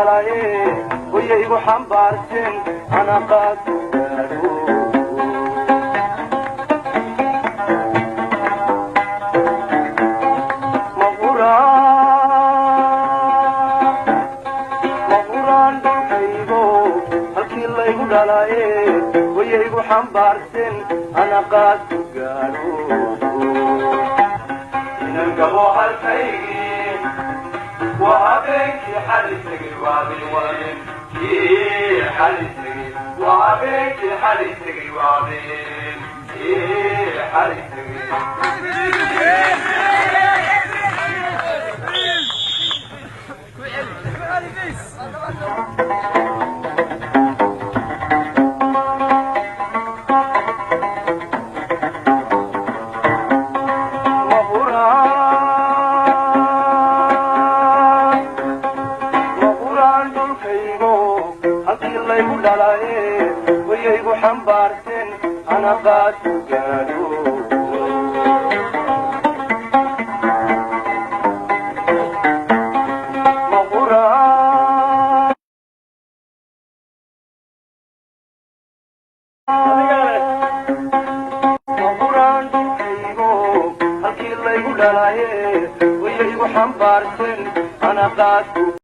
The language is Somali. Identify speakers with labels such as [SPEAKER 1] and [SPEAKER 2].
[SPEAKER 1] dhalaye wayay igu xambaarteen ana qaadu gaadho maquraan dhulkaygo halkii laygu dhalaye wayay igu xambaarteen ana qaadu gaadho inangabo halkaygi وعبيك حديثك وعبي وعبي حديثك وعبيك حديثك وعبي حديثك ويايقو حنبارتين أنا قادو قادو مغوران دلكيقو هالكي الليقو دلايه ويايقو حنبارتين أنا قادو